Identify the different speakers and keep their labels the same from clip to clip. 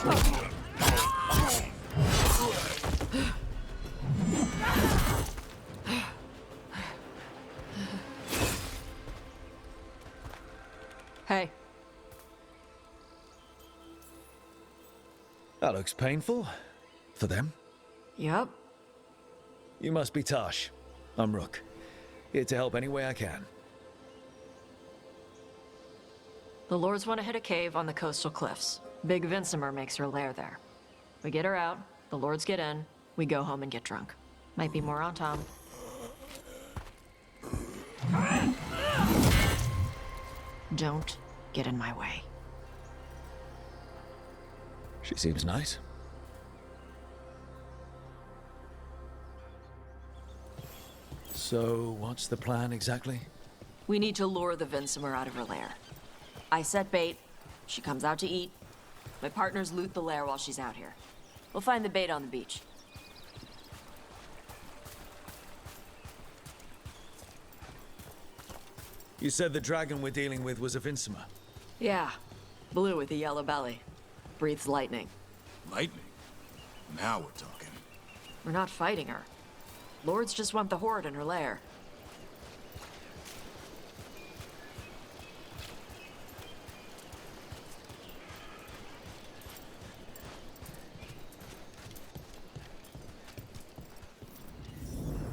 Speaker 1: Hey.
Speaker 2: That looks painful. For them.
Speaker 1: Yep.
Speaker 2: You must be Tosh. I'm Rook. Here to help any way I can.
Speaker 1: The Lords want to hit a cave on the coastal cliffs. Big Vincimer makes her lair there. We get her out, the Lords get in, we go home and get drunk. Might be more on Tom. Don't get in my way.
Speaker 2: She seems nice. So, what's the plan exactly?
Speaker 1: We need to lure the Vincimer out of her lair. I set bait, she comes out to eat. My partners loot the lair while she's out here. We'll find the bait on the beach.
Speaker 2: You said the dragon we're dealing with was a Vincimer.
Speaker 1: Yeah, blue with a yellow belly. Breathes lightning.
Speaker 3: Lightning? Now we're talking.
Speaker 1: We're not fighting her. Lords just want the Horde in her lair.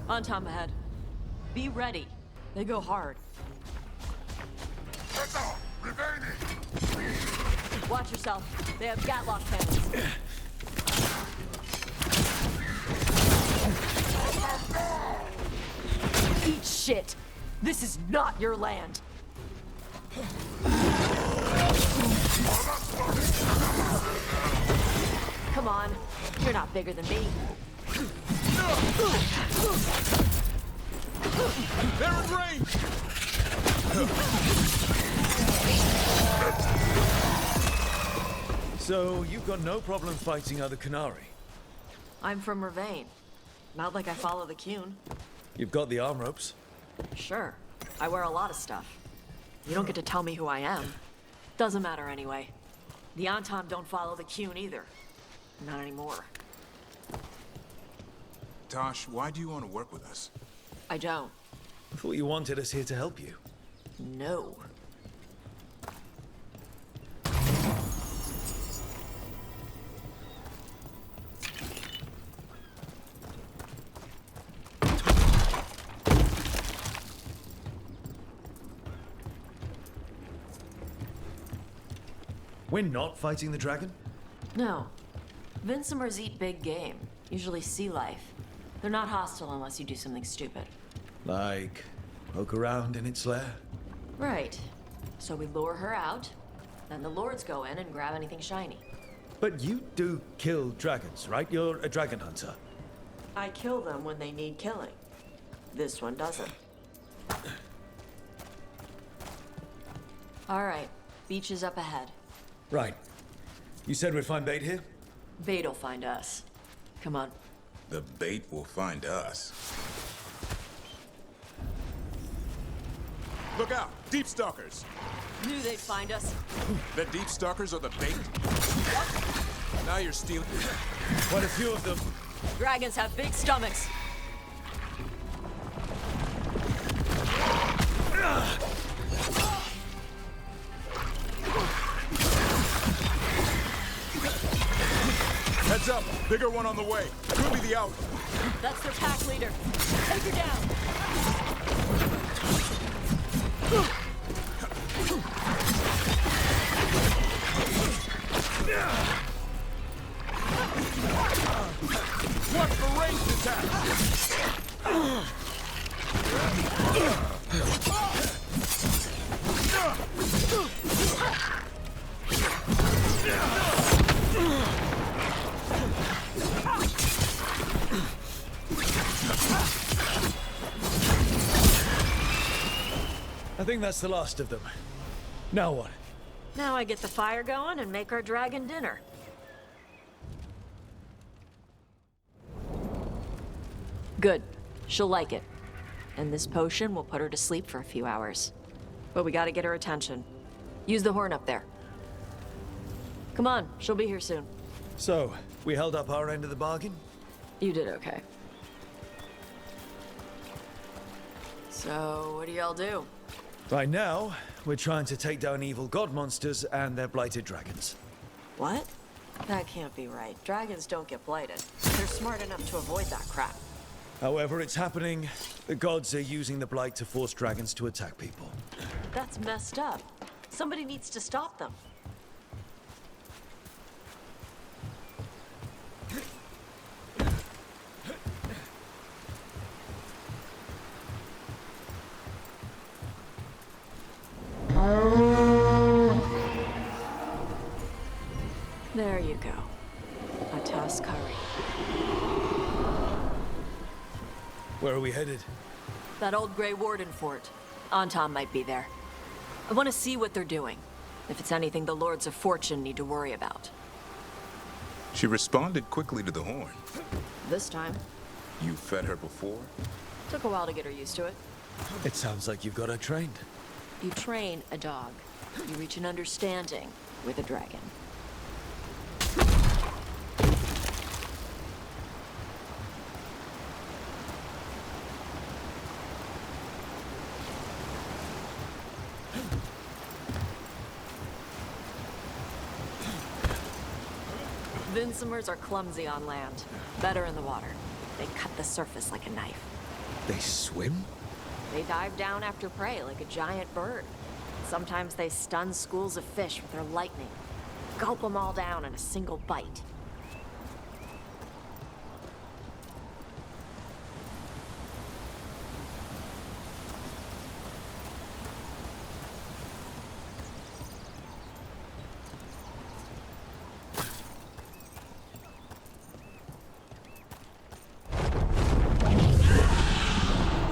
Speaker 1: On Tom ahead. Be ready. They go hard. Watch yourself. They have Gatlock cannons. Eat shit. This is not your land. Come on. You're not bigger than me.
Speaker 3: They're in range!
Speaker 2: So, you've got no problem fighting other Qunari?
Speaker 1: I'm from Rivain. Not like I follow the Qun.
Speaker 2: You've got the arm ropes.
Speaker 1: Sure. I wear a lot of stuff. You don't get to tell me who I am. Doesn't matter anyway. The Anton don't follow the Qun either. Not anymore.
Speaker 3: Tosh, why do you want to work with us?
Speaker 1: I don't.
Speaker 2: I thought you wanted us here to help you.
Speaker 1: No.
Speaker 2: We're not fighting the dragon?
Speaker 1: No. Vincimers eat big game. Usually sea life. They're not hostile unless you do something stupid.
Speaker 2: Like, poke around in its lair?
Speaker 1: Right. So we lure her out, then the Lords go in and grab anything shiny.
Speaker 2: But you do kill dragons, right? You're a dragon hunter.
Speaker 1: I kill them when they need killing. This one doesn't. All right. Beach is up ahead.
Speaker 2: Right. You said we'd find bait here?
Speaker 1: Bait'll find us. Come on.
Speaker 3: The bait will find us. Look out! Deep Stalkers!
Speaker 1: Knew they'd find us.
Speaker 3: The Deep Stalkers are the bait? Now you're stealing.
Speaker 2: Quite a few of them.
Speaker 1: Dragons have big stomachs.
Speaker 3: Heads up! Bigger one on the way. Could be the out.
Speaker 1: That's their pack leader. Take her down.
Speaker 3: Watch for ranged attack!
Speaker 2: I think that's the last of them. Now what?
Speaker 1: Now I get the fire going and make our dragon dinner. Good. She'll like it. And this potion will put her to sleep for a few hours. But we gotta get her attention. Use the horn up there. Come on, she'll be here soon.
Speaker 2: So, we held up our end of the bargain?
Speaker 1: You did okay. So, what do y'all do?
Speaker 2: Right now, we're trying to take down evil god monsters and their blighted dragons.
Speaker 1: What? That can't be right. Dragons don't get blighted. They're smart enough to avoid that crap.
Speaker 2: However it's happening, the gods are using the blight to force dragons to attack people.
Speaker 1: That's messed up. Somebody needs to stop them. There you go. A toss curry.
Speaker 2: Where are we headed?
Speaker 1: That old Grey Warden fort. Anton might be there. I want to see what they're doing. If it's anything the Lords of Fortune need to worry about.
Speaker 3: She responded quickly to the horn.
Speaker 1: This time.
Speaker 3: You fed her before?
Speaker 1: Took a while to get her used to it.
Speaker 2: It sounds like you've got her trained.
Speaker 1: You train a dog. You reach an understanding with a dragon. Vincimers are clumsy on land, better in the water. They cut the surface like a knife.
Speaker 2: They swim?
Speaker 1: They dive down after prey like a giant bird. Sometimes they stun schools of fish with their lightning. Gulp them all down in a single bite.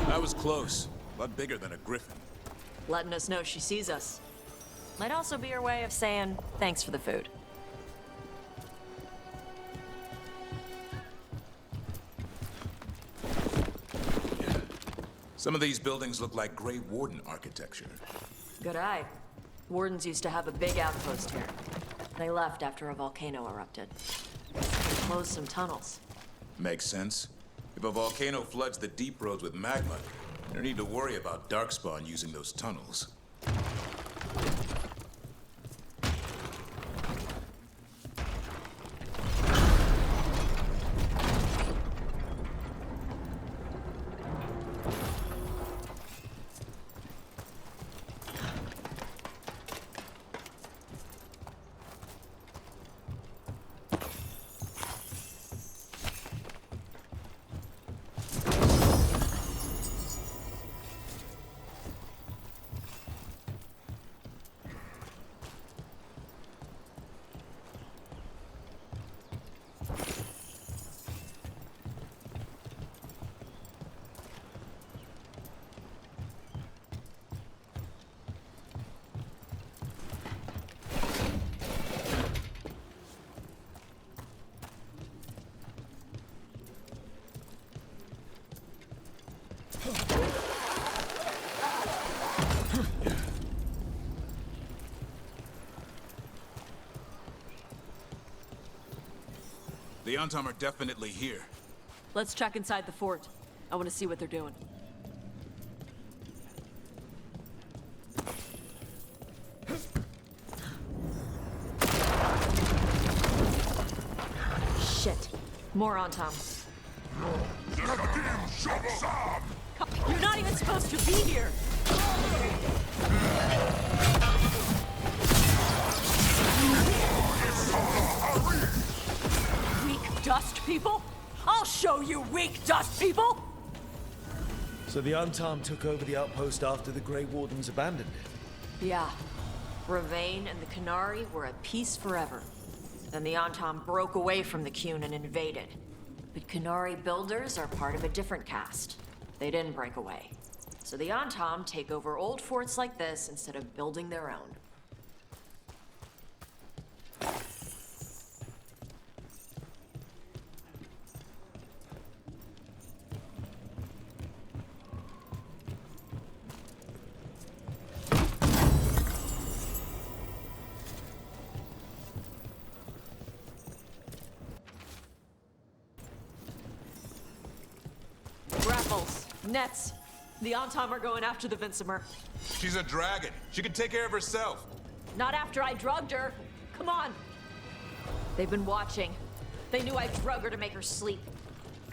Speaker 3: That was close. A lot bigger than a griffin.
Speaker 1: Letting us know she sees us. Might also be her way of saying thanks for the food.
Speaker 3: Some of these buildings look like Grey Warden architecture.
Speaker 1: Good eye. Wardens used to have a big outpost here. They left after a volcano erupted. They closed some tunnels.
Speaker 3: Makes sense. If a volcano floods the deep roads with magma, you don't need to worry about Darkspawn using those tunnels. The Antom are definitely here.
Speaker 1: Let's check inside the fort. I want to see what they're doing. Shit. More Antom. You're not even supposed to be here! Weak dust people? I'll show you weak dust people!
Speaker 2: So the Antom took over the outpost after the Grey Wardens abandoned it.
Speaker 1: Yeah. Rivain and the Canary were at peace forever. Then the Antom broke away from the Qun and invaded. But Canary builders are part of a different caste. They didn't break away. So the Antom take over old forts like this instead of building their own. Nets. The Antom are going after the Vincimer.
Speaker 3: She's a dragon. She can take care of herself.
Speaker 1: Not after I drugged her. Come on. They've been watching. They knew I drug her to make her sleep.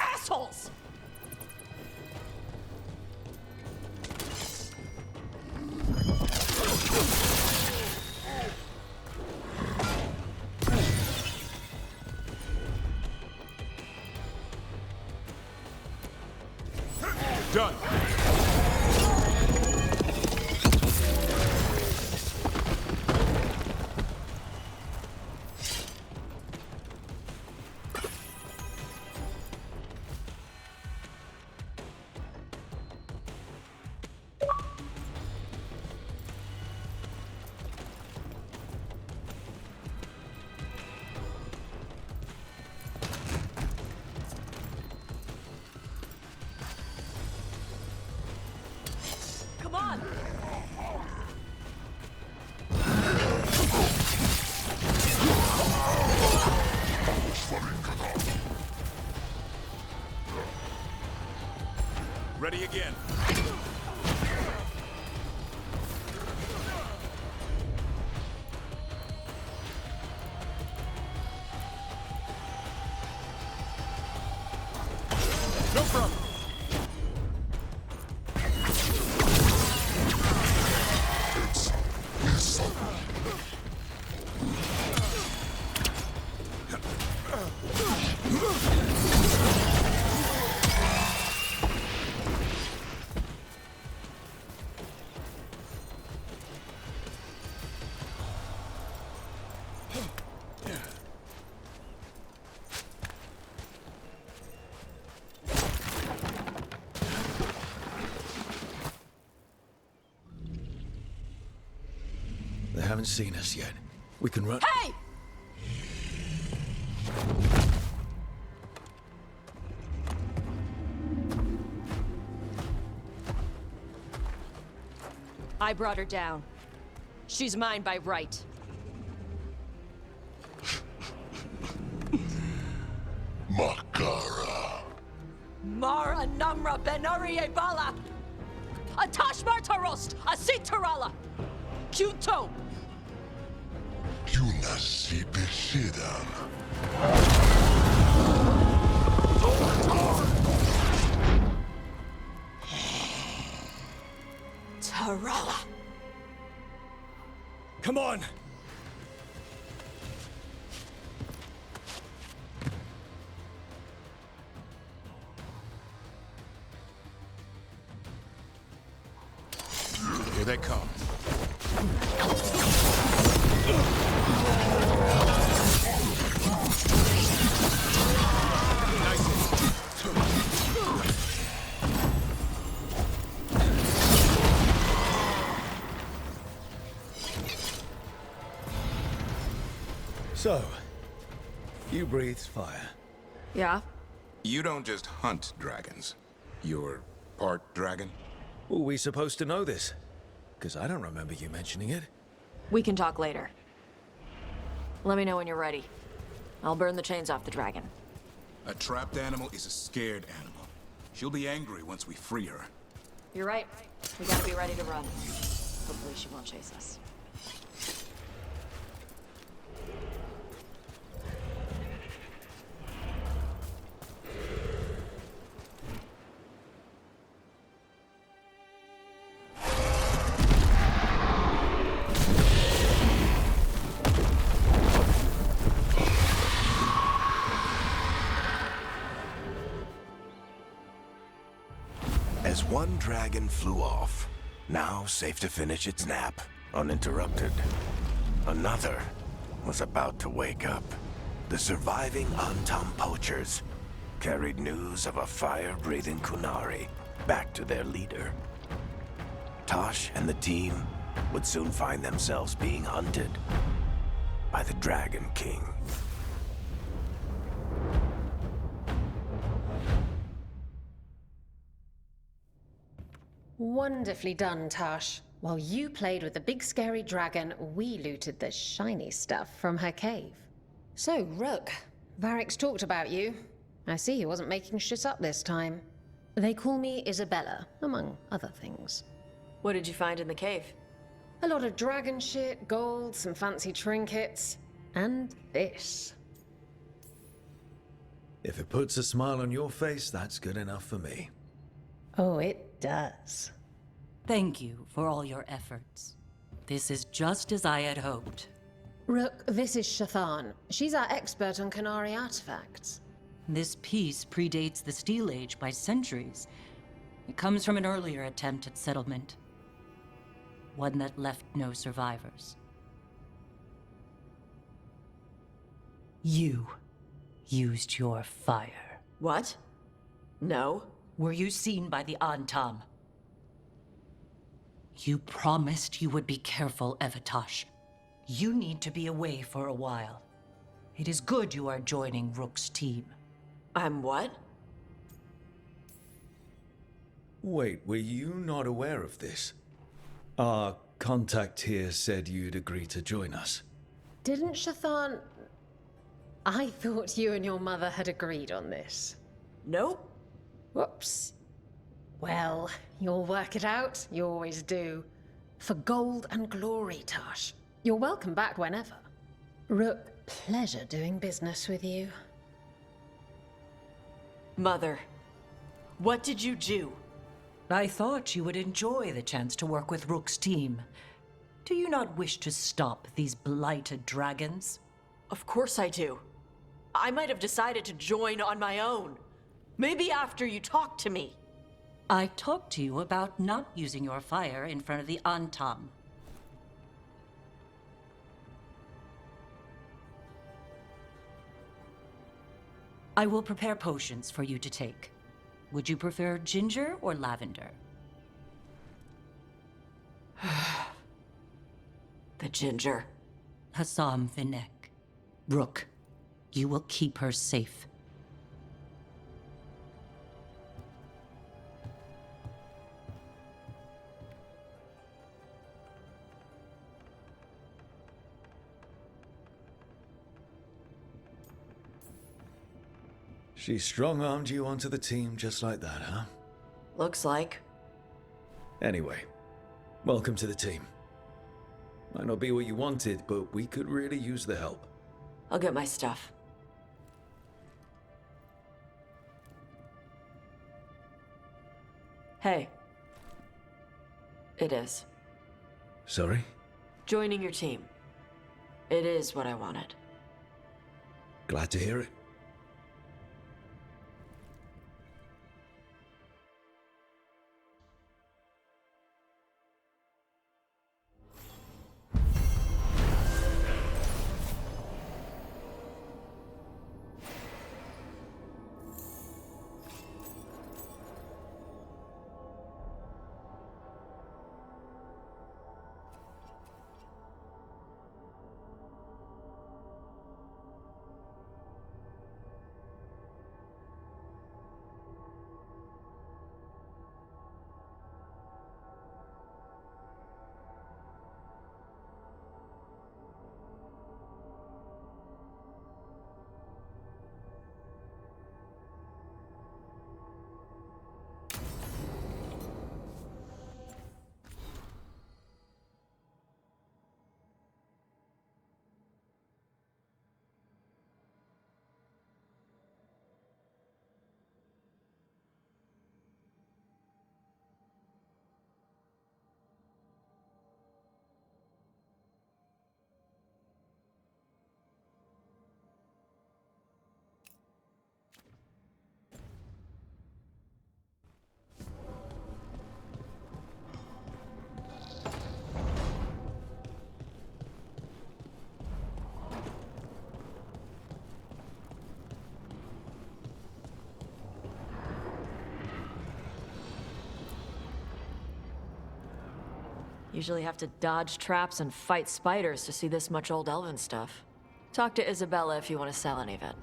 Speaker 1: Assholes!
Speaker 3: Done.
Speaker 1: Come on!
Speaker 3: Ready again. No problem.
Speaker 2: They haven't seen us yet. We can run.
Speaker 1: Hey! I brought her down. She's mine by right.
Speaker 4: Makara.
Speaker 1: Mara Namra Benarie Bala! Atash Martarost! Asit Tarala! Kyuto!
Speaker 4: Yunasi Beshidan.
Speaker 1: Tarala!
Speaker 2: Come on!
Speaker 3: Here they come.
Speaker 2: So, you breathed fire.
Speaker 1: Yeah?
Speaker 3: You don't just hunt dragons. You're part dragon?
Speaker 2: Were we supposed to know this? Because I don't remember you mentioning it.
Speaker 1: We can talk later. Let me know when you're ready. I'll burn the chains off the dragon.
Speaker 3: A trapped animal is a scared animal. She'll be angry once we free her.
Speaker 1: You're right. We gotta be ready to run. Hopefully she won't chase us.
Speaker 5: As one dragon flew off, now safe to finish its nap, uninterrupted, another was about to wake up. The surviving Antom poachers carried news of a fire-breathing Kunari back to their leader. Tosh and the team would soon find themselves being hunted by the Dragon King.
Speaker 6: Wonderfully done, Tash. While you played with the big scary dragon, we looted the shiny stuff from her cave. So, Rook, Varric's talked about you. I see he wasn't making shit up this time. They call me Isabella, among other things.
Speaker 1: What did you find in the cave?
Speaker 6: A lot of dragon shit, gold, some fancy trinkets, and this.
Speaker 2: If it puts a smile on your face, that's good enough for me.
Speaker 6: Oh, it does.
Speaker 7: Thank you for all your efforts. This is just as I had hoped.
Speaker 6: Rook, this is Shathan. She's our expert on Qunari artifacts.
Speaker 7: This piece predates the Steel Age by centuries. It comes from an earlier attempt at settlement. One that left no survivors. You used your fire.
Speaker 1: What? No.
Speaker 7: Were you seen by the Antam? You promised you would be careful, Evatosh. You need to be away for a while. It is good you are joining Rook's team.
Speaker 1: I'm what?
Speaker 2: Wait, were you not aware of this? Our contact here said you'd agree to join us.
Speaker 6: Didn't Shathan... I thought you and your mother had agreed on this.
Speaker 1: Nope.
Speaker 6: Whoops. Well, you'll work it out. You always do. For gold and glory, Tosh. You're welcome back whenever. Rook, pleasure doing business with you.
Speaker 1: Mother, what did you do?
Speaker 7: I thought you would enjoy the chance to work with Rook's team. Do you not wish to stop these blighted dragons?
Speaker 1: Of course I do. I might have decided to join on my own. Maybe after you talked to me.
Speaker 7: I talked to you about not using your fire in front of the Antam. I will prepare potions for you to take. Would you prefer ginger or lavender?
Speaker 1: The ginger.
Speaker 7: Hassam Vinek. Rook, you will keep her safe.
Speaker 2: She strong-armed you onto the team just like that, huh?
Speaker 1: Looks like.
Speaker 2: Anyway, welcome to the team. Might not be what you wanted, but we could really use the help.
Speaker 1: I'll get my stuff. Hey. It is.
Speaker 2: Sorry?
Speaker 1: Joining your team. It is what I wanted.
Speaker 2: Glad to hear it.
Speaker 1: Usually have to dodge traps and fight spiders to see this much old elven stuff. Talk to Isabella if you want to sell any of it.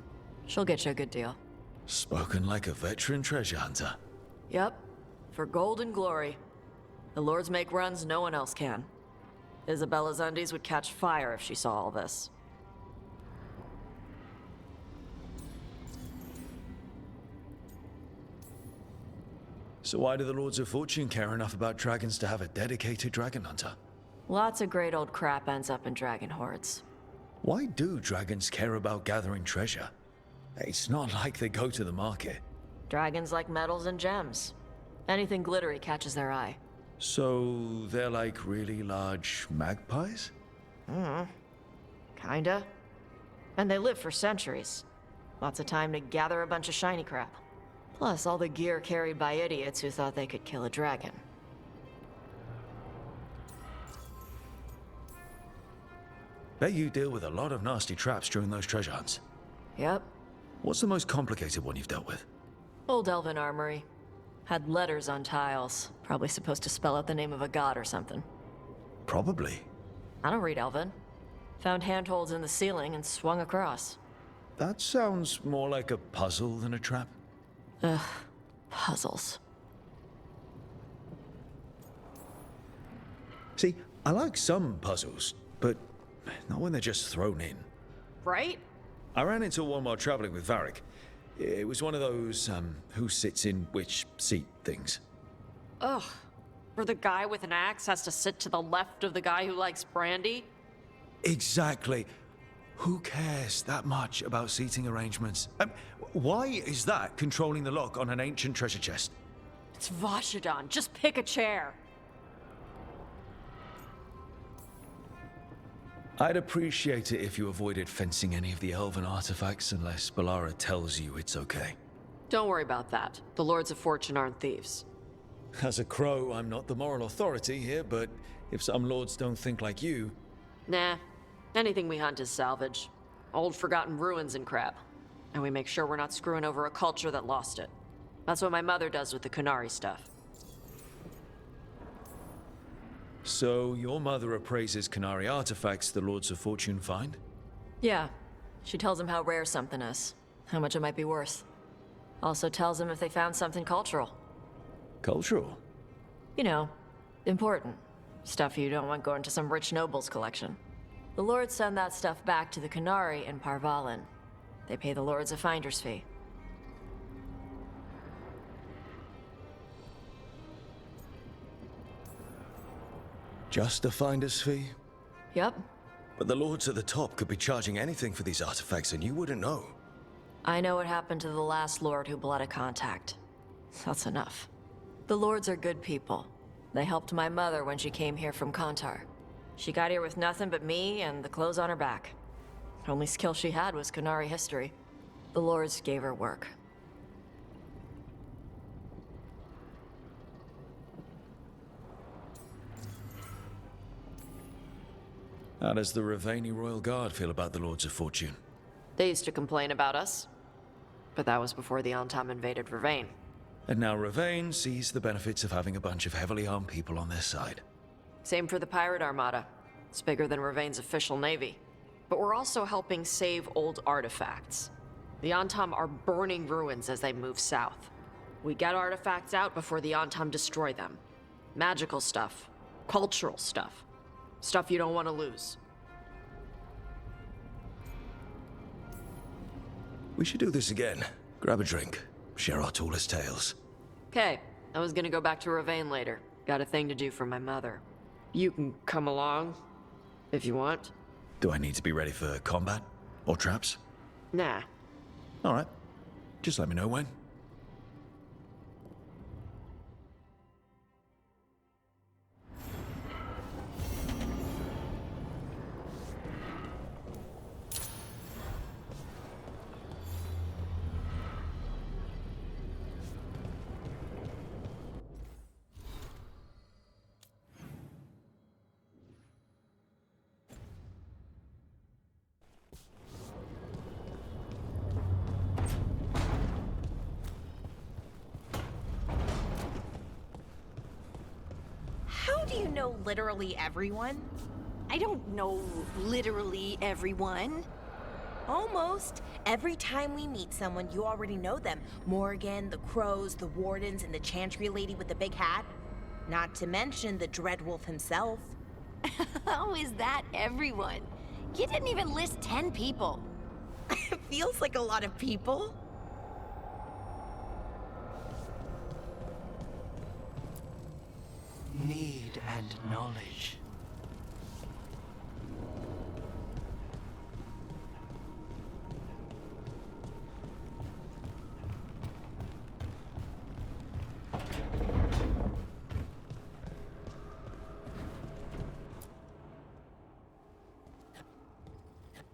Speaker 1: She'll get you a good deal.
Speaker 2: Spoken like a veteran treasure hunter.
Speaker 1: Yep. For gold and glory. The lords make runs no one else can. Isabella's undies would catch fire if she saw all this.
Speaker 2: So why do the Lords of Fortune care enough about dragons to have a dedicated dragon hunter?
Speaker 1: Lots of great old crap ends up in dragon hordes.
Speaker 2: Why do dragons care about gathering treasure? It's not like they go to the market.
Speaker 1: Dragons like metals and gems. Anything glittery catches their eye.
Speaker 2: So they're like really large magpies?
Speaker 1: Kinda. And they live for centuries. Lots of time to gather a bunch of shiny crap. Plus all the gear carried by idiots who thought they could kill a dragon.
Speaker 2: Bet you deal with a lot of nasty traps during those treasure hunts.
Speaker 1: Yep.
Speaker 2: What's the most complicated one you've dealt with?
Speaker 1: Old elven armory. Had letters on tiles. Probably supposed to spell out the name of a god or something.
Speaker 2: Probably.
Speaker 1: I don't read elven. Found handholds in the ceiling and swung across.
Speaker 2: That sounds more like a puzzle than a trap.
Speaker 1: Ugh. Puzzles.
Speaker 2: See, I like some puzzles, but not when they're just thrown in.
Speaker 1: Right?
Speaker 2: I ran into one while traveling with Varric. It was one of those, who sits in which seat things.
Speaker 1: Ugh. Where the guy with an axe has to sit to the left of the guy who likes brandy?
Speaker 2: Exactly. Who cares that much about seating arrangements? Why is that controlling the lock on an ancient treasure chest?
Speaker 1: It's Vashidon. Just pick a chair.
Speaker 2: I'd appreciate it if you avoided fencing any of the elven artifacts unless Balara tells you it's okay.
Speaker 1: Don't worry about that. The Lords of Fortune aren't thieves.
Speaker 2: As a crow, I'm not the moral authority here, but if some lords don't think like you...
Speaker 1: Nah. Anything we hunt is salvage. Old forgotten ruins and crap. And we make sure we're not screwing over a culture that lost it. That's what my mother does with the Kunari stuff.
Speaker 2: So, your mother appraises Kunari artifacts the Lords of Fortune find?
Speaker 1: Yeah. She tells them how rare something is. How much it might be worth. Also tells them if they found something cultural.
Speaker 2: Cultural?
Speaker 1: You know, important. Stuff you don't want going to some rich noble's collection. The Lords send that stuff back to the Kunari in Parvalin. They pay the Lords a finder's fee.
Speaker 2: Just a finder's fee?
Speaker 1: Yep.
Speaker 2: But the Lords at the top could be charging anything for these artifacts and you wouldn't know.
Speaker 1: I know what happened to the last Lord who bled a contact. That's enough. The Lords are good people. They helped my mother when she came here from Kontar. She got here with nothing but me and the clothes on her back. The only skill she had was Kunari history. The Lords gave her work.
Speaker 2: How does the Rivain Royal Guard feel about the Lords of Fortune?
Speaker 1: They used to complain about us. But that was before the Antam invaded Rivain.
Speaker 2: And now Rivain sees the benefits of having a bunch of heavily armed people on their side.
Speaker 1: Same for the Pirate Armada. It's bigger than Rivain's official navy. But we're also helping save old artifacts. The Antam are burning ruins as they move south. We get artifacts out before the Antam destroy them. Magical stuff. Cultural stuff. Stuff you don't want to lose.
Speaker 2: We should do this again. Grab a drink. Share our tallest tales.
Speaker 1: Okay, I was gonna go back to Rivain later. Got a thing to do for my mother. You can come along, if you want.
Speaker 2: Do I need to be ready for combat? Or traps?
Speaker 1: Nah.
Speaker 2: Alright. Just let me know when.
Speaker 8: How do you know literally everyone? I don't know literally everyone. Almost. Every time we meet someone, you already know them. Morgan, the crows, the wardens, and the chantry lady with the big hat. Not to mention the Dreadwolf himself.
Speaker 9: How is that everyone? You didn't even list 10 people.
Speaker 8: It feels like a lot of people.
Speaker 10: need and knowledge.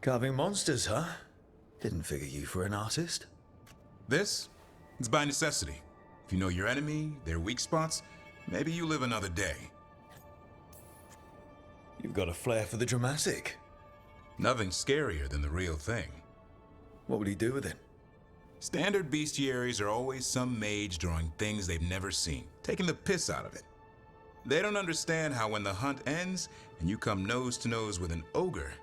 Speaker 2: Carving monsters, huh? Didn't figure you for an artist.
Speaker 3: This? It's by necessity. If you know your enemy, their weak spots, maybe you live another day.
Speaker 2: You've got a flair for the dramatic.
Speaker 3: Nothing scarier than the real thing.
Speaker 2: What would he do with it?
Speaker 3: Standard bestiaries are always some mage drawing things they've never seen, taking the piss out of it. They don't understand how when the hunt ends and you come nose to nose with an ogre,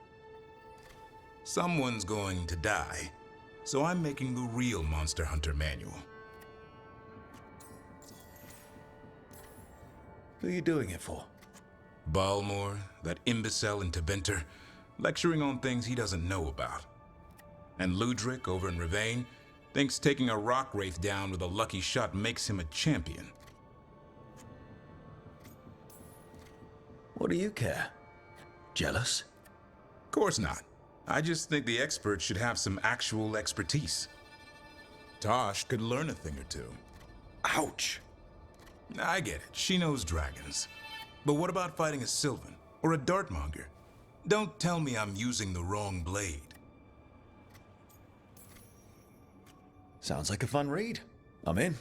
Speaker 3: someone's going to die. So I'm making the real Monster Hunter manual.
Speaker 2: Who are you doing it for?
Speaker 3: Balmor, that imbecile in Teventer, lecturing on things he doesn't know about. And Ludric over in Rivain thinks taking a rock wraith down with a lucky shot makes him a champion.
Speaker 2: What do you care? Jealous?
Speaker 3: Course not. I just think the experts should have some actual expertise. Tosh could learn a thing or two.
Speaker 2: Ouch!
Speaker 3: I get it, she knows dragons. But what about fighting a Sylvan or a Dartmonger? Don't tell me I'm using the wrong blade.
Speaker 2: Sounds like a fun read. I'm in.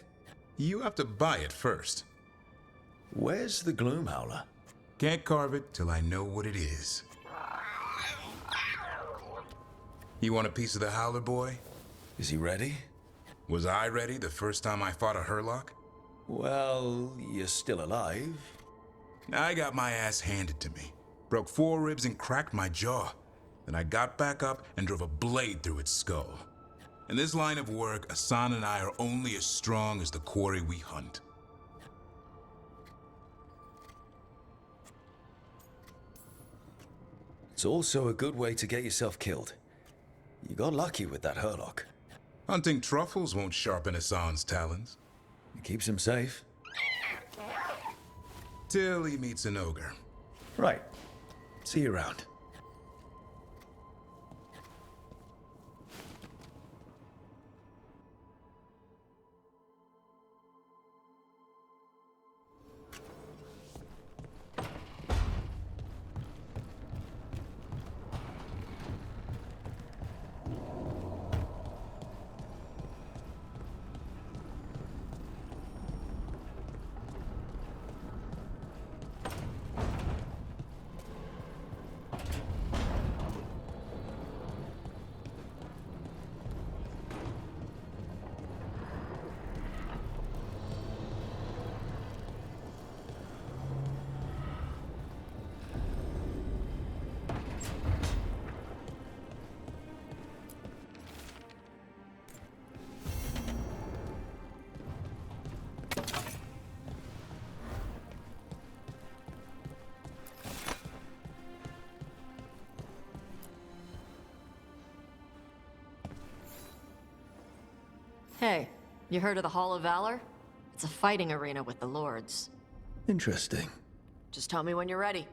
Speaker 3: You have to buy it first.
Speaker 2: Where's the Gloom Howler?
Speaker 3: Can't carve it till I know what it is. You want a piece of the Howler, boy?
Speaker 2: Is he ready?
Speaker 3: Was I ready the first time I fought a Hurlock?
Speaker 2: Well, you're still alive.
Speaker 3: I got my ass handed to me. Broke 4 ribs and cracked my jaw. Then I got back up and drove a blade through its skull. In this line of work, Asan and I are only as strong as the quarry we hunt.
Speaker 2: It's also a good way to get yourself killed. You got lucky with that Hurlock.
Speaker 3: Hunting truffles won't sharpen Asan's talons.
Speaker 2: It keeps him safe.
Speaker 3: Till he meets an ogre.
Speaker 2: Right. See you around.
Speaker 1: Hey, you heard of the Hall of Valor? It's a fighting arena with the lords.
Speaker 2: Interesting.
Speaker 1: Just tell me when you're ready.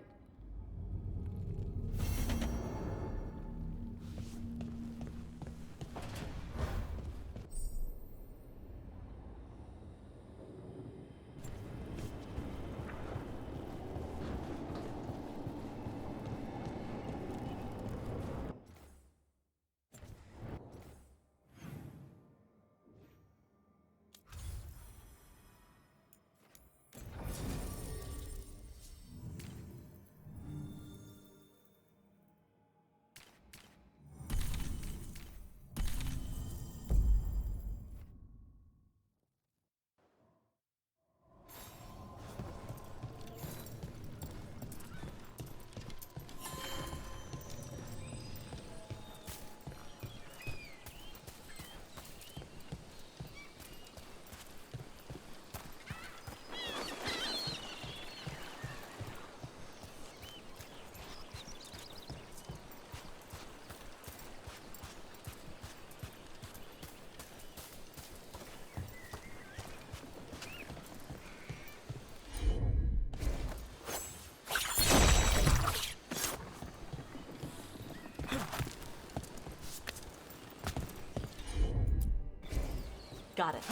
Speaker 1: Got it.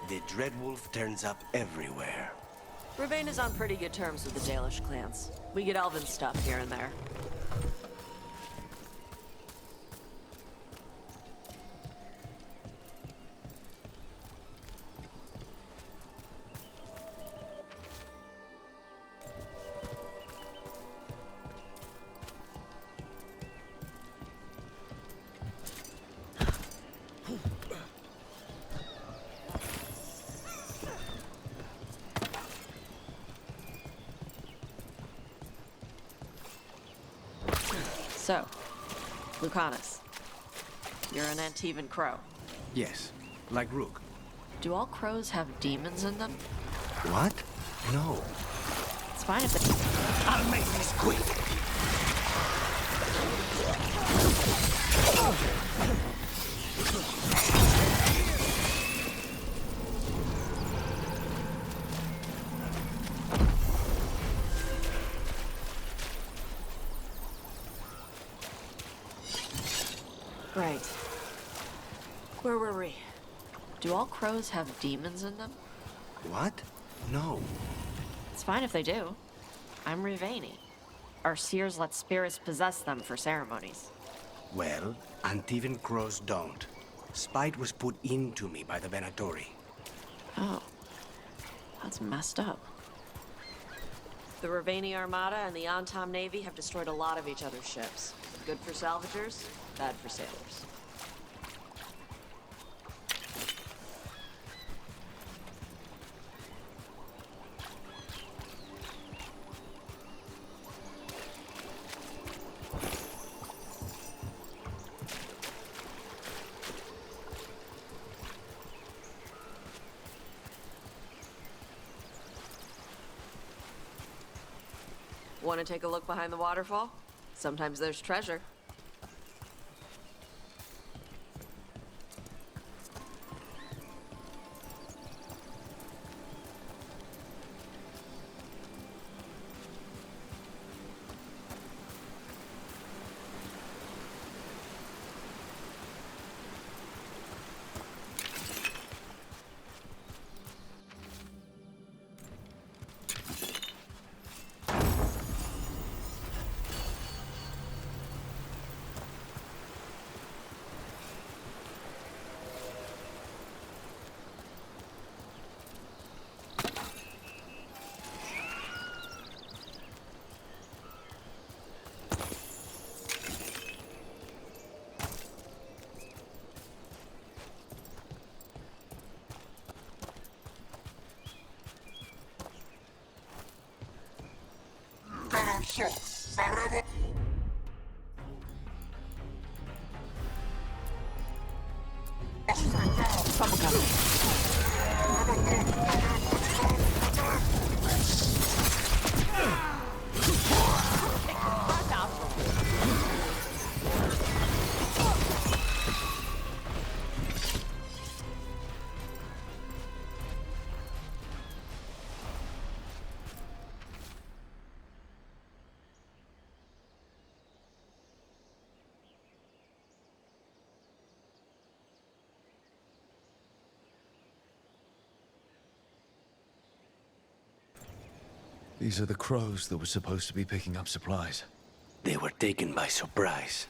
Speaker 5: The Dreadwolf turns up everywhere.
Speaker 1: Rivain is on pretty good terms with the Dalish clans. We get elven stuff here and there. So, Lucanus, you're an Antivan crow.
Speaker 10: Yes, like Rook.
Speaker 1: Do all crows have demons in them?
Speaker 10: What? No.
Speaker 1: It's fine if they...
Speaker 5: I'll make this quick!
Speaker 1: Right. Where were we? Do all crows have demons in them?
Speaker 10: What? No.
Speaker 1: It's fine if they do. I'm Rivaini. Our seers let spirits possess them for ceremonies.
Speaker 10: Well, Antivan crows don't. Spite was put into me by the Venatori.
Speaker 1: Oh. That's messed up. The Rivaini Armada and the Antam Navy have destroyed a lot of each other's ships. Good for salvagers, bad for sailors. Want to take a look behind the waterfall? Sometimes there's treasure. Trouble coming.
Speaker 2: These are the crows that were supposed to be picking up supplies.
Speaker 10: They were taken by surprise.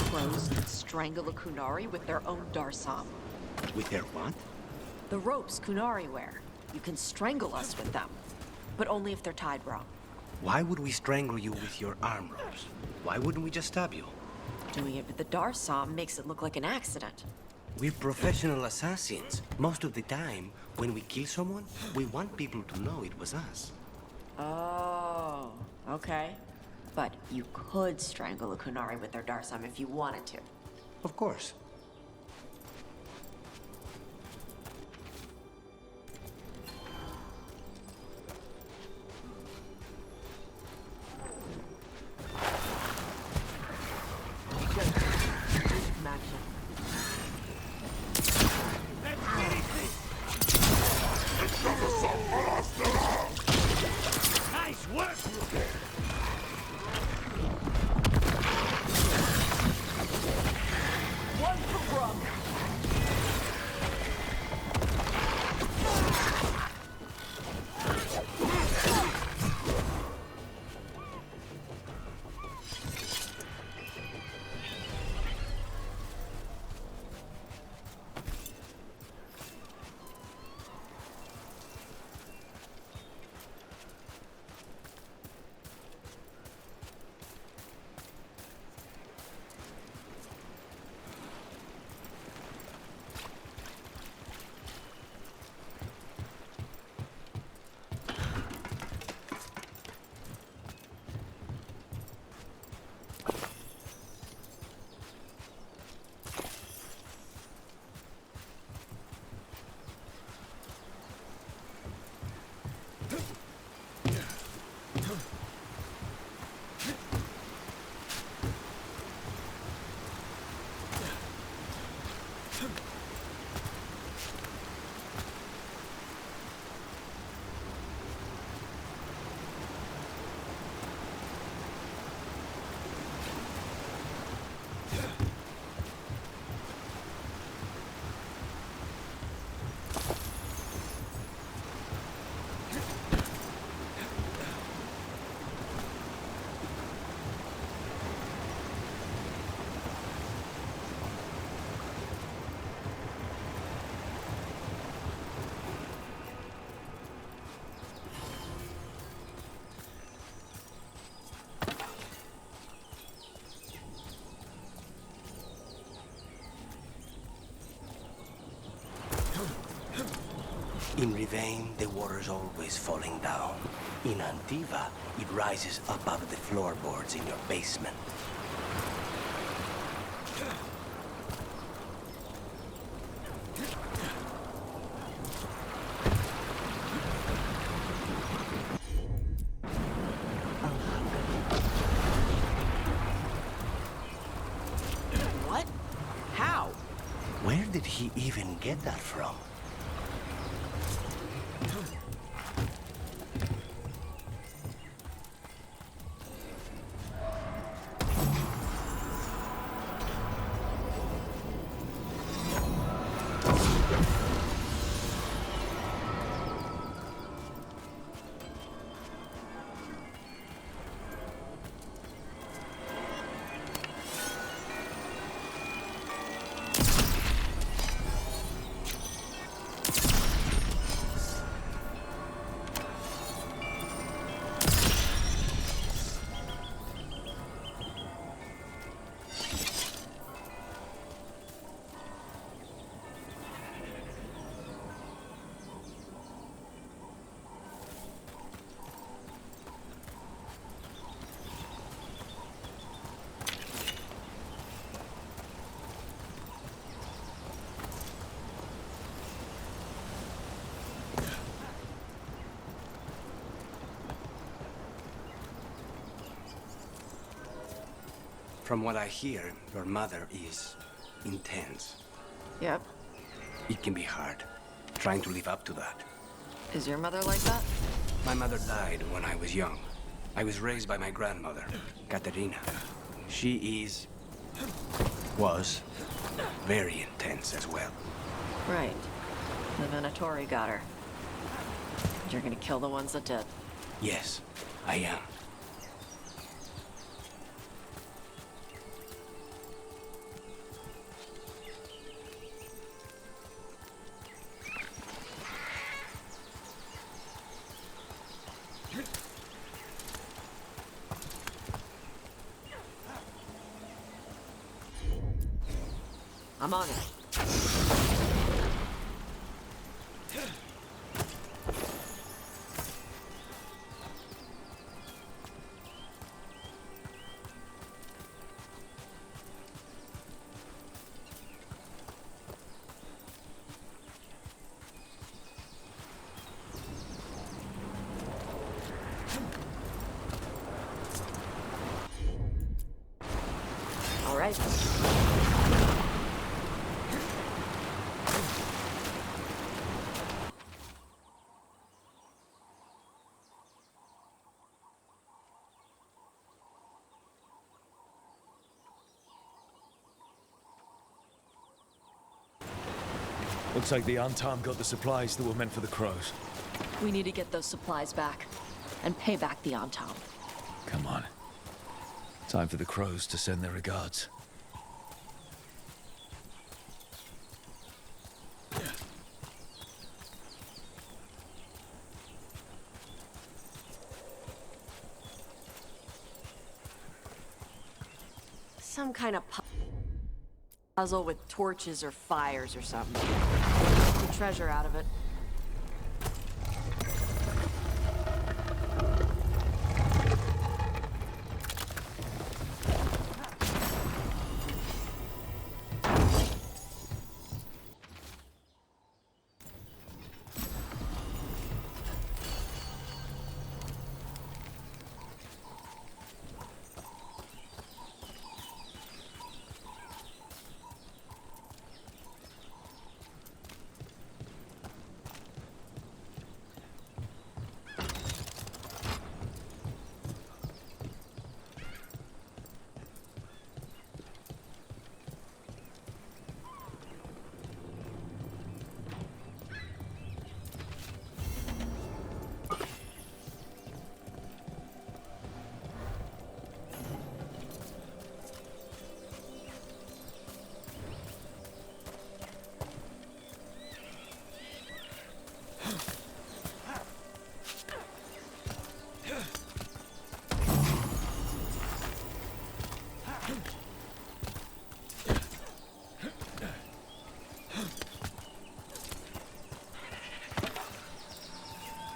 Speaker 1: crows can strangle a Kunari with their own Darsam.
Speaker 10: With their what?
Speaker 1: The ropes Kunari wear. You can strangle us with them. But only if they're tied wrong.
Speaker 10: Why would we strangle you with your arm ropes? Why wouldn't we just stab you?
Speaker 1: Doing it with the Darsam makes it look like an accident.
Speaker 10: We're professional assassins. Most of the time, when we kill someone, we want people to know it was us.
Speaker 1: Oh, okay. But you could strangle a Kunari with their Darsam if you wanted to.
Speaker 10: Of course. In Rivain, the water's always falling down. In Antiva, it rises up out of the floorboards in your basement.
Speaker 1: What? How?
Speaker 10: Where did he even get that from? From what I hear, your mother is intense.
Speaker 1: Yep.
Speaker 10: It can be hard, trying to live up to that.
Speaker 1: Is your mother like that?
Speaker 10: My mother died when I was young. I was raised by my grandmother, Katerina. She was very intense as well.
Speaker 1: Right. The Venatori got her. You're gonna kill the ones that did.
Speaker 10: Yes, I am.
Speaker 1: I'm on it. All right.
Speaker 2: Looks like the Antam got the supplies that were meant for the crows.
Speaker 1: We need to get those supplies back and pay back the Antam.
Speaker 2: Come on. Time for the crows to send their regards.
Speaker 1: Some kind of puzzle with torches or fires or something. Get the treasure out of it.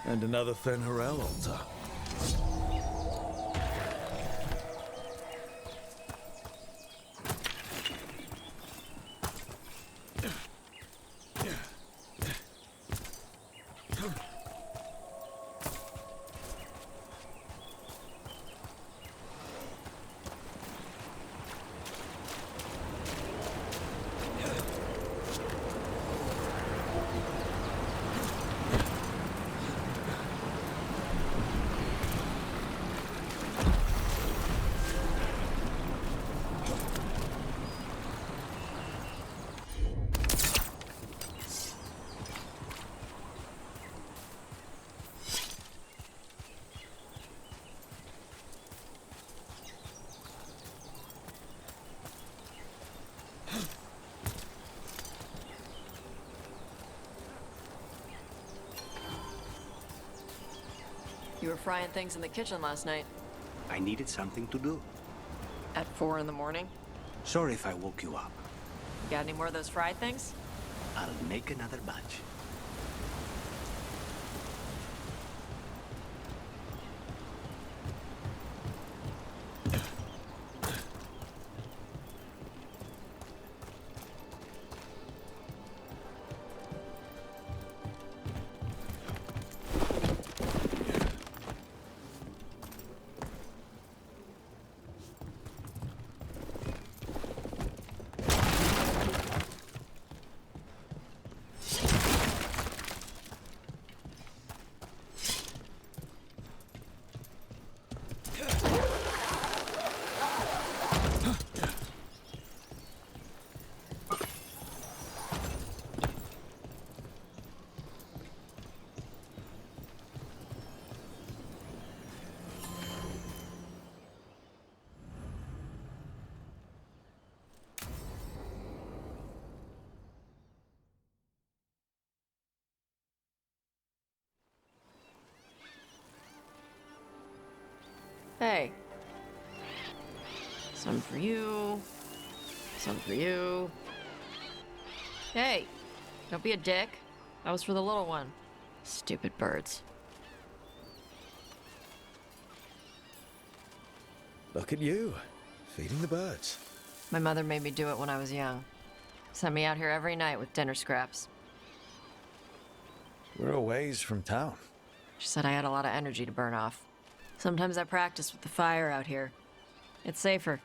Speaker 2: And another Fen'Harel altar.
Speaker 1: You were frying things in the kitchen last night.
Speaker 10: I needed something to do.
Speaker 1: At 4 in the morning?
Speaker 10: Sorry if I woke you up.
Speaker 1: Got any more of those fried things?
Speaker 10: I'll make another batch.
Speaker 1: Hey. Some for you. Some for you. Hey, don't be a dick. That was for the little one. Stupid birds.
Speaker 2: Look at you, feeding the birds.
Speaker 1: My mother made me do it when I was young. Sent me out here every night with dinner scraps.
Speaker 2: We're a ways from town.
Speaker 1: She said I had a lot of energy to burn off. Sometimes I practice with the fire out here. It's safer.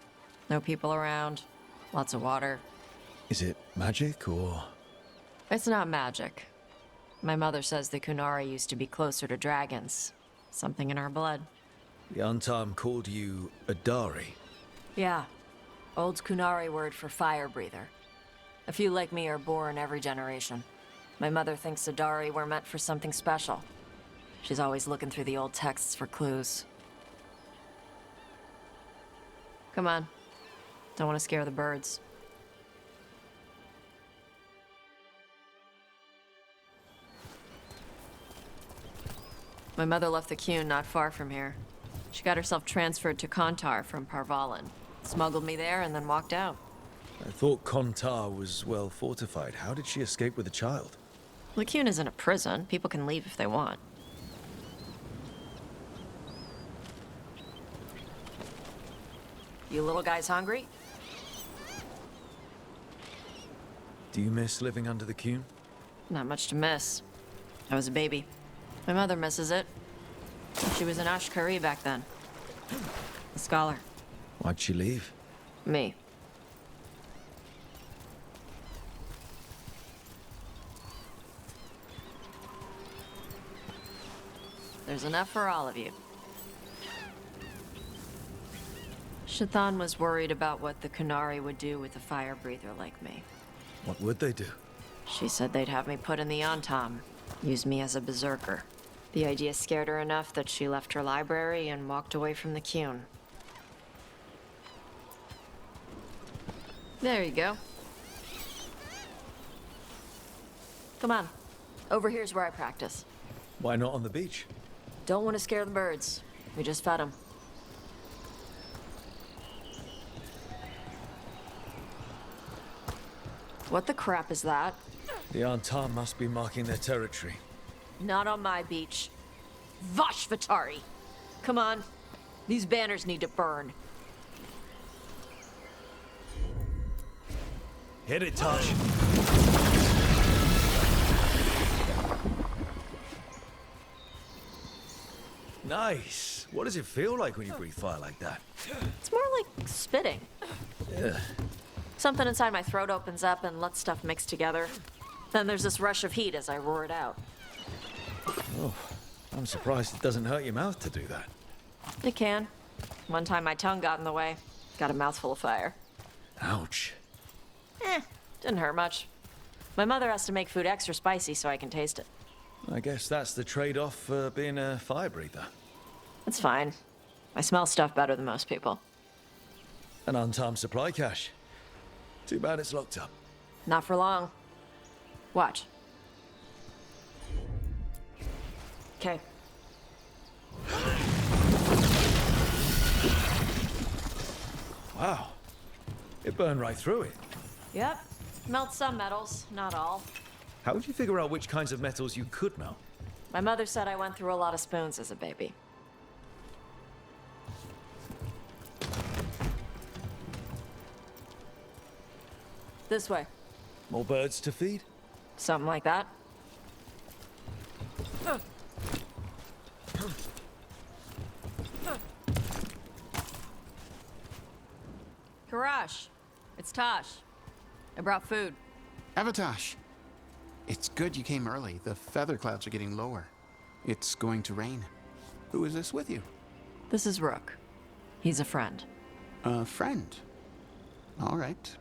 Speaker 1: No people around. Lots of water.
Speaker 2: Is it magic or...?
Speaker 1: It's not magic. My mother says the Kunari used to be closer to dragons. Something in our blood.
Speaker 2: The Antam called you a Dari.
Speaker 1: Yeah. Old Kunari word for fire breather. A few like me are born every generation. My mother thinks Adari were meant for something special. She's always looking through the old texts for clues. Come on. Don't want to scare the birds. My mother left the Qun not far from here. She got herself transferred to Kontar from Parvalan. Smuggled me there and then walked out.
Speaker 2: I thought Kontar was well fortified. How did she escape with a child?
Speaker 1: The Qun isn't a prison. People can leave if they want. You little guys hungry?
Speaker 2: Do you miss living under the Qun?
Speaker 1: Not much to miss. I was a baby. My mother misses it. She was an Ashkari back then. A scholar.
Speaker 2: Why'd she leave?
Speaker 1: Me. There's enough for all of you. Shathan was worried about what the Kunari would do with a fire breather like me.
Speaker 2: What would they do?
Speaker 1: She said they'd have me put in the Antam, use me as a berserker. The idea scared her enough that she left her library and walked away from the Qun. There you go. Come on. Over here's where I practice.
Speaker 2: Why not on the beach?
Speaker 1: Don't want to scare the birds. We just fed them. What the crap is that?
Speaker 2: The Antam must be marking their territory.
Speaker 1: Not on my beach. Vashvatari! Come on. These banners need to burn.
Speaker 2: Hit it, Tosh. Nice. What does it feel like when you breathe fire like that?
Speaker 1: It's more like spitting.
Speaker 2: Yeah.
Speaker 1: Something inside my throat opens up and lets stuff mix together. Then there's this rush of heat as I roar it out.
Speaker 2: Oh, I'm surprised it doesn't hurt your mouth to do that.
Speaker 1: It can. One time my tongue got in the way. Got a mouthful of fire.
Speaker 2: Ouch.
Speaker 1: Didn't hurt much. My mother has to make food extra spicy so I can taste it.
Speaker 2: I guess that's the trade-off for being a fire breather.
Speaker 1: It's fine. I smell stuff better than most people.
Speaker 2: An untimed supply cache. Too bad it's locked up.
Speaker 1: Not for long. Watch. Okay.
Speaker 2: Wow. It burned right through it.
Speaker 1: Yep. Melt some metals, not all.
Speaker 2: How would you figure out which kinds of metals you could melt?
Speaker 1: My mother said I went through a lot of spoons as a baby. This way.
Speaker 2: More birds to feed?
Speaker 1: Something like that. Karash, it's Tosh. I brought food.
Speaker 11: Avatosh, it's good you came early. The feather clouds are getting lower. It's going to rain. Who is this with you?
Speaker 1: This is Rook. He's a friend.
Speaker 11: A friend? All right.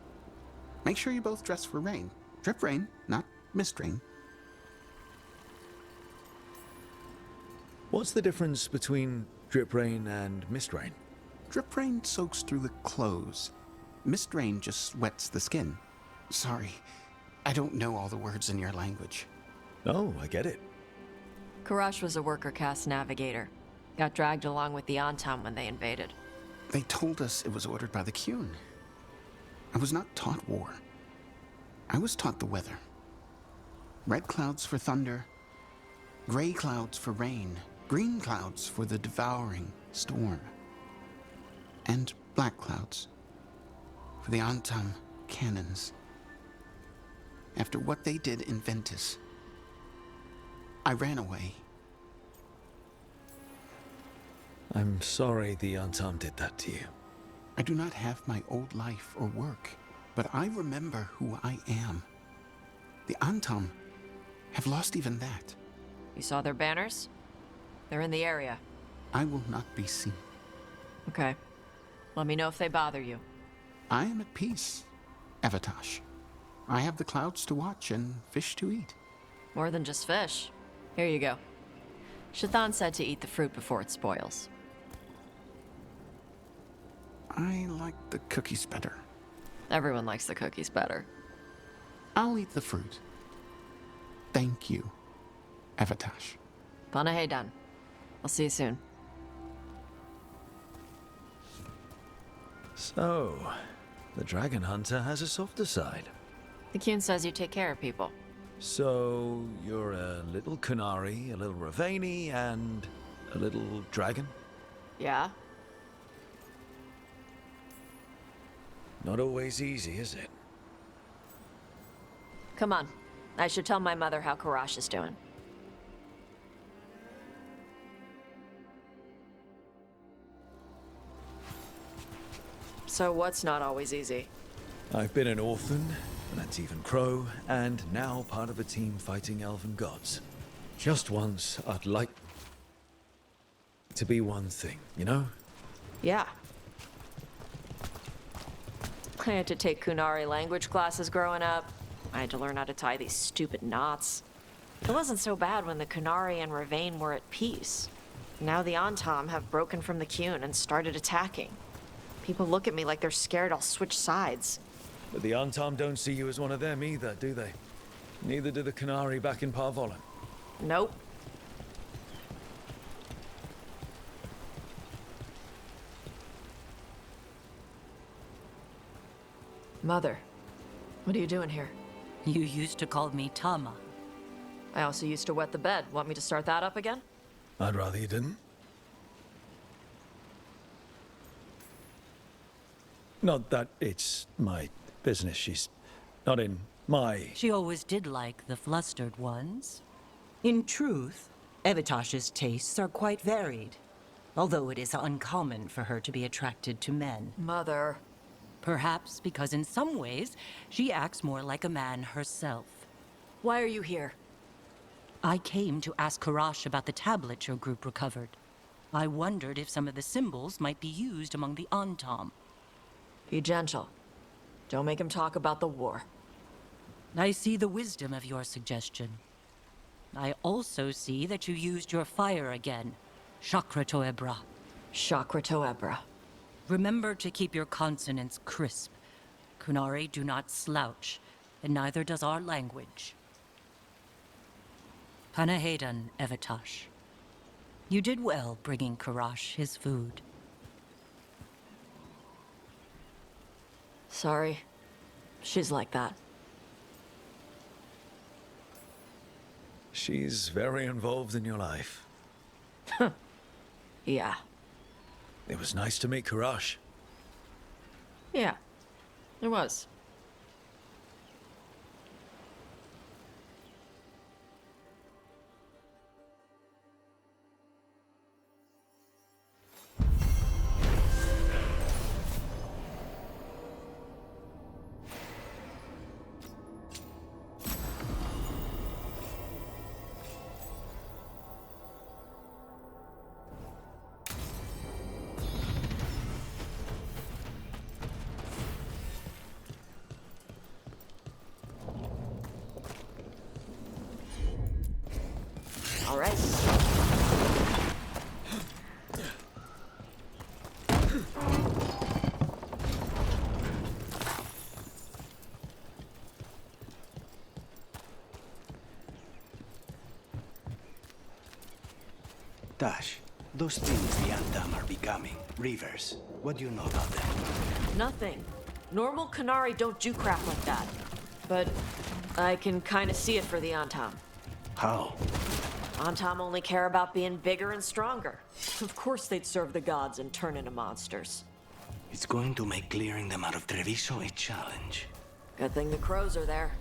Speaker 11: Make sure you both dress for rain. Drip rain, not mist rain.
Speaker 2: What's the difference between drip rain and mist rain?
Speaker 11: Drip rain soaks through the clothes. Mist rain just wets the skin. Sorry, I don't know all the words in your language.
Speaker 2: No, I get it.
Speaker 1: Karash was a worker caste navigator. Got dragged along with the Antam when they invaded.
Speaker 11: They told us it was ordered by the Qun. I was not taught war. I was taught the weather. Red clouds for thunder, gray clouds for rain, green clouds for the devouring storm, and black clouds for the Antam cannons. After what they did in Ventus, I ran away.
Speaker 2: I'm sorry the Antam did that to you.
Speaker 11: I do not have my old life or work, but I remember who I am. The Antam have lost even that.
Speaker 1: You saw their banners? They're in the area.
Speaker 11: I will not be seen.
Speaker 1: Okay. Let me know if they bother you.
Speaker 11: I am at peace, Evatash. I have the clouds to watch and fish to eat.
Speaker 1: More than just fish. Here you go. Shathan said to eat the fruit before it spoils.
Speaker 11: I like the cookies better.
Speaker 1: Everyone likes the cookies better.
Speaker 11: I'll eat the fruit. Thank you, Evatash.
Speaker 1: Panahedan. I'll see you soon.
Speaker 2: So, the dragon hunter has a softer side.
Speaker 1: The Kyun says you take care of people.
Speaker 2: So, you're a little Canary, a little Rivain, and a little dragon?
Speaker 1: Yeah?
Speaker 2: Not always easy, is it?
Speaker 1: Come on. I should tell my mother how Karash is doing. So what's not always easy?
Speaker 2: I've been an orphan, an Antivan crow, and now part of a team fighting elven gods. Just once, I'd like to be one thing, you know?
Speaker 1: Yeah. I had to take Kunari language classes growing up. I had to learn how to tie these stupid knots. It wasn't so bad when the Kunari and Rivain were at peace. Now the Antam have broken from the Kyun and started attacking. People look at me like they're scared I'll switch sides.
Speaker 2: But the Antam don't see you as one of them either, do they? Neither do the Canary back in Parvolan.
Speaker 1: Nope. Mother, what are you doing here?
Speaker 7: You used to call me Tama.
Speaker 1: I also used to wet the bed. Want me to start that up again?
Speaker 2: I'd rather you didn't. Not that it's my business. She's not in my...
Speaker 7: She always did like the flustered ones. In truth, Evitash's tastes are quite varied, although it is uncommon for her to be attracted to men.
Speaker 1: Mother.
Speaker 7: Perhaps because in some ways, she acts more like a man herself.
Speaker 1: Why are you here?
Speaker 7: I came to ask Karash about the tablet your group recovered. I wondered if some of the symbols might be used among the Antam.
Speaker 1: Be gentle. Don't make him talk about the war.
Speaker 7: I see the wisdom of your suggestion. I also see that you used your fire again. Chakra Toebra.
Speaker 1: Chakra Toebra.
Speaker 7: Remember to keep your consonants crisp. Kunari do not slouch, and neither does our language. Panahedan, Evitash. You did well bringing Karash his food.
Speaker 1: Sorry. She's like that.
Speaker 2: She's very involved in your life.
Speaker 1: Yeah.
Speaker 2: It was nice to meet Karash.
Speaker 1: Yeah. It was. All right.
Speaker 10: Dash, those things the Antam are becoming, rivers. What do you know about them?
Speaker 1: Nothing. Normal Canary don't do crap like that. but I can kind of see it for the Antam.
Speaker 5: How?
Speaker 1: Antam only care about being bigger and stronger. Of course they'd serve the gods and turn into monsters.
Speaker 10: It's going to make clearing them out of Treviso a challenge.
Speaker 1: Good thing the crows are there.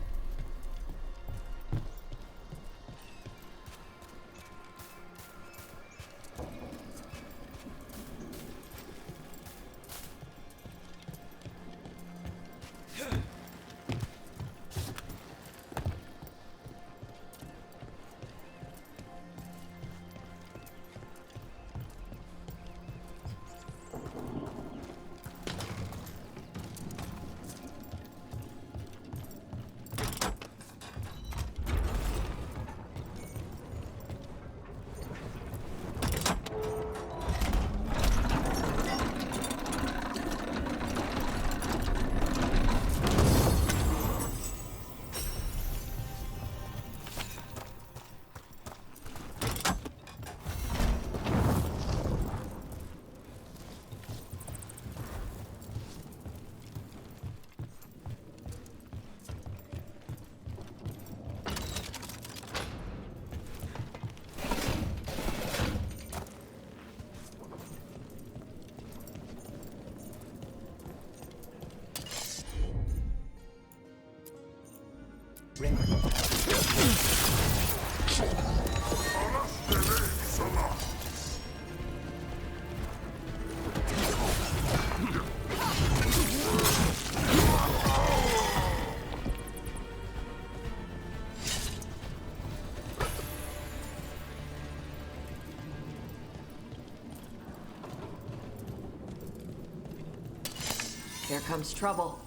Speaker 1: Here comes trouble.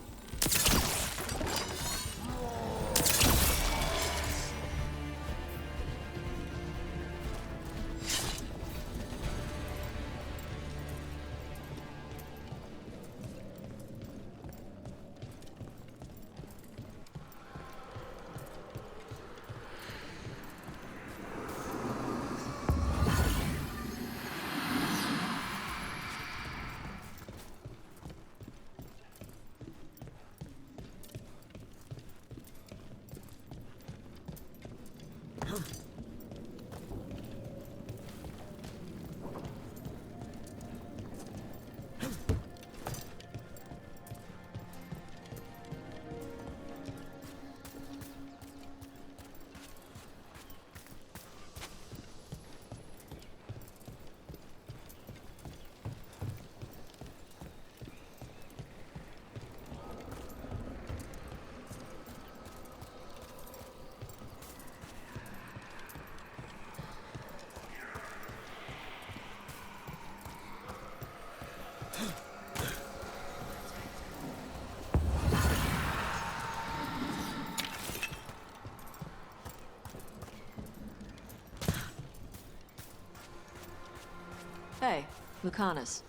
Speaker 1: Hey, Lucanus.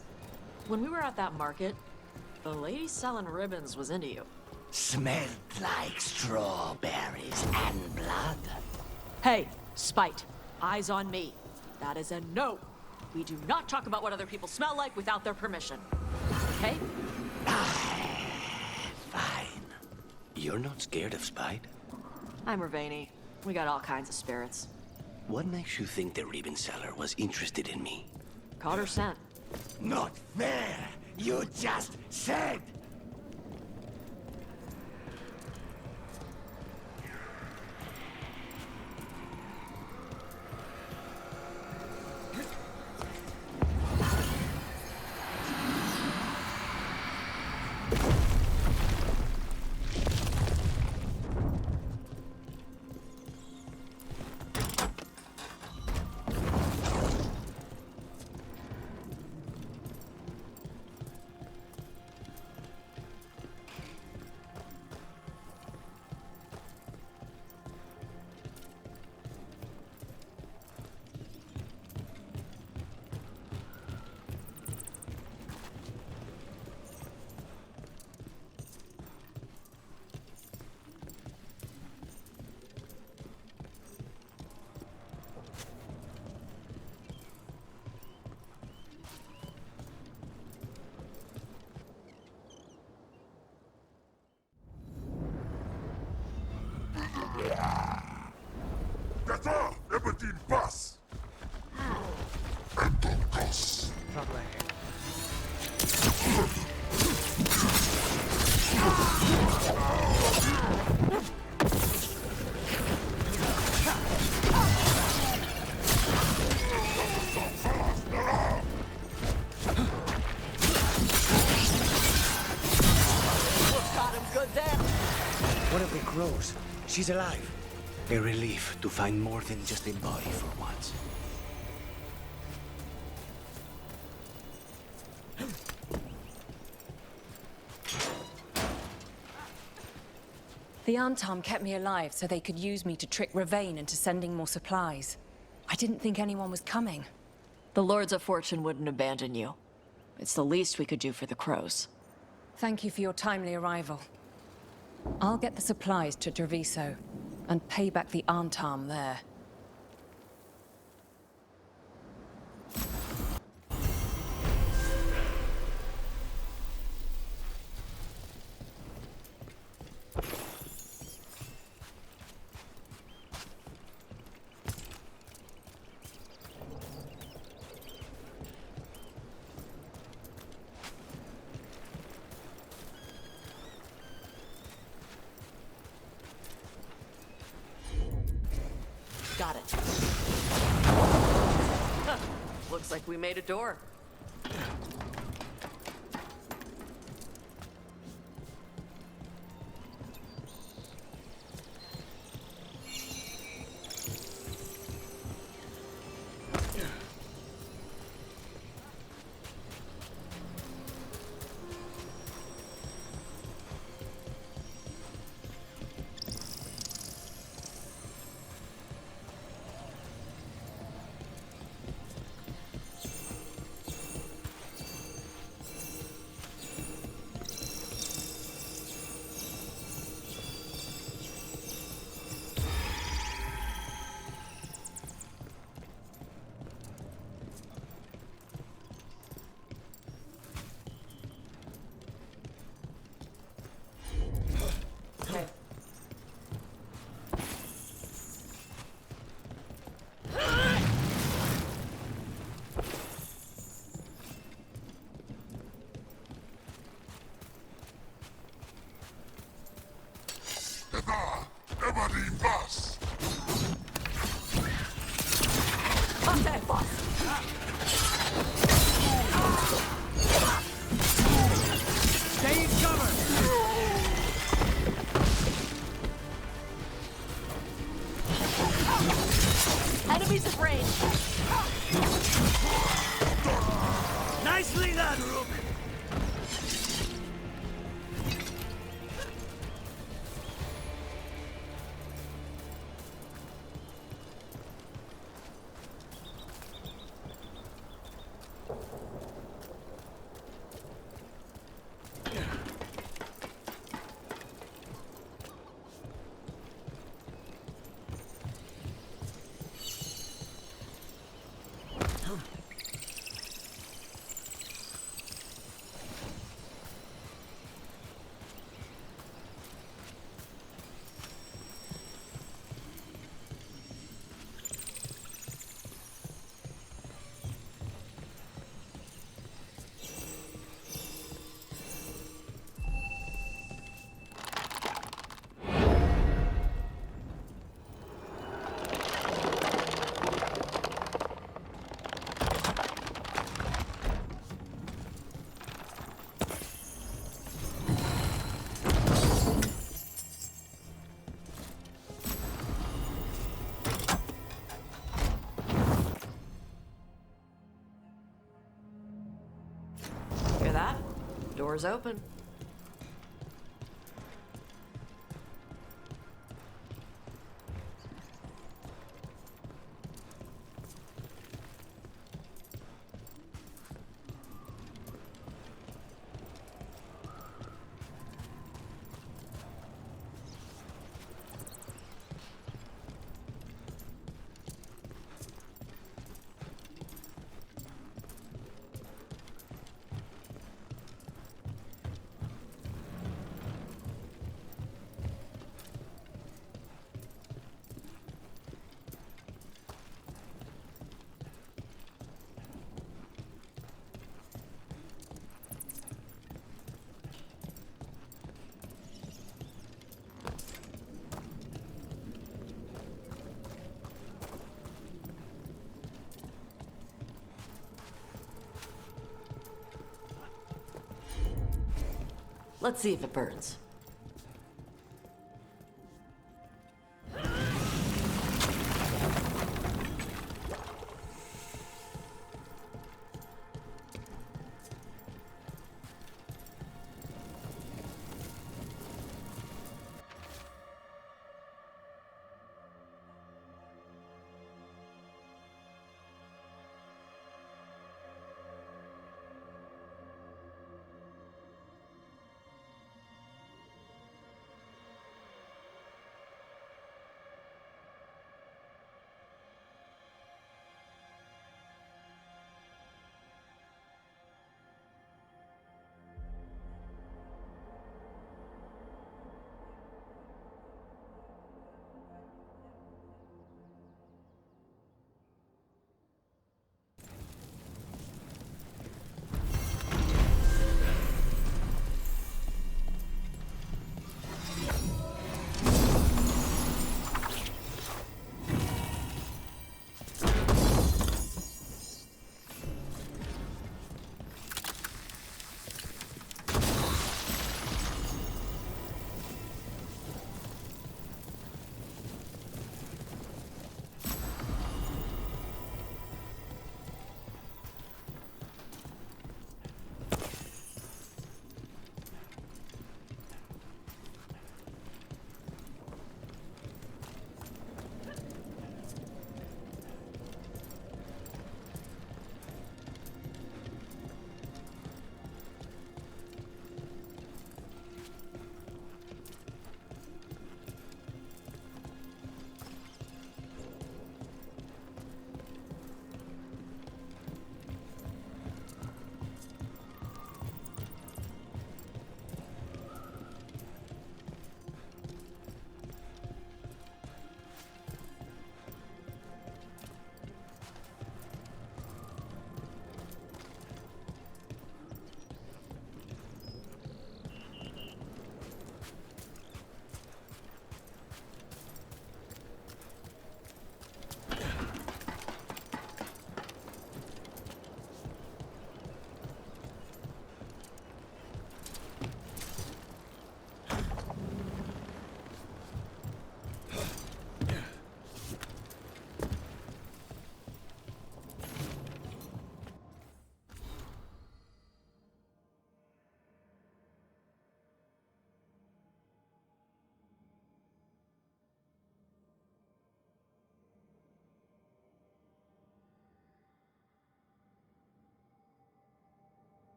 Speaker 1: When we were at that market, the lady selling ribbons was into you.
Speaker 5: Smelled like strawberries and blood.
Speaker 1: Hey, Spite. Eyes on me. That is a no. We do not talk about what other people smell like without their permission. Okay?
Speaker 5: Fine.
Speaker 10: You're not scared of Spite?
Speaker 1: I'm Rivain. We got all kinds of spirits.
Speaker 10: What makes you think the ribbon seller was interested in me?
Speaker 1: Caught her scent.
Speaker 5: Not fair! You just said!
Speaker 4: Eberdeen Bus! Entonces.
Speaker 10: One of the crows. She's alive. A relief to find more than just a body for once.
Speaker 12: The Antam kept me alive so they could use me to trick Rivain into sending more supplies. I didn't think anyone was coming.
Speaker 1: The Lords of Fortune wouldn't abandon you. It's the least we could do for the crows.
Speaker 12: Thank you for your timely arrival. I'll get the supplies to Treviso and pay back the Antam there.
Speaker 1: Got it. Looks like we made a door.
Speaker 4: Eberdeen Bus!
Speaker 1: Contact, boss!
Speaker 10: Stay in cover!
Speaker 1: Enemies at range!
Speaker 10: Nicely done, Rook!
Speaker 1: Hear that? Door's open. Let's see if it burns.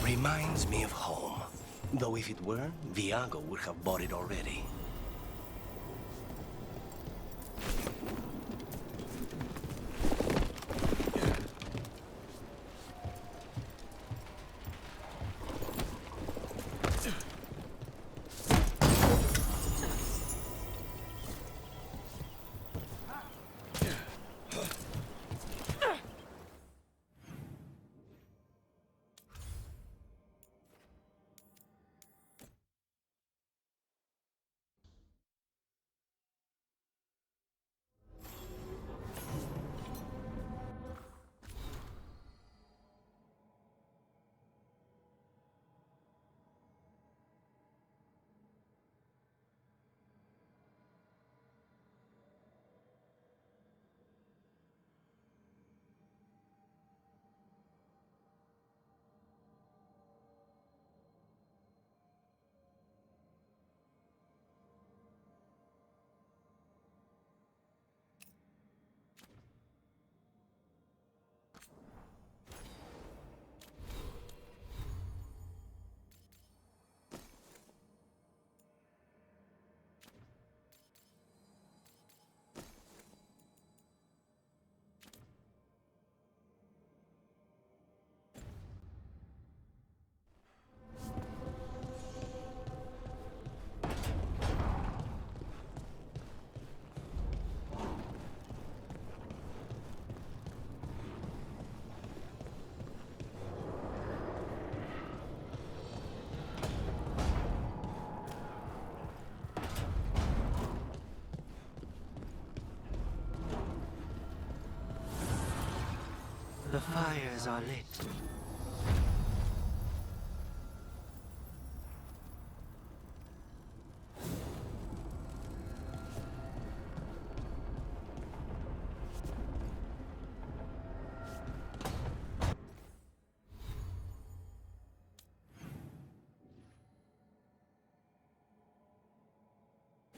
Speaker 10: Reminds me of home. Though if it were, Viago would have bought it already. The fires are lit.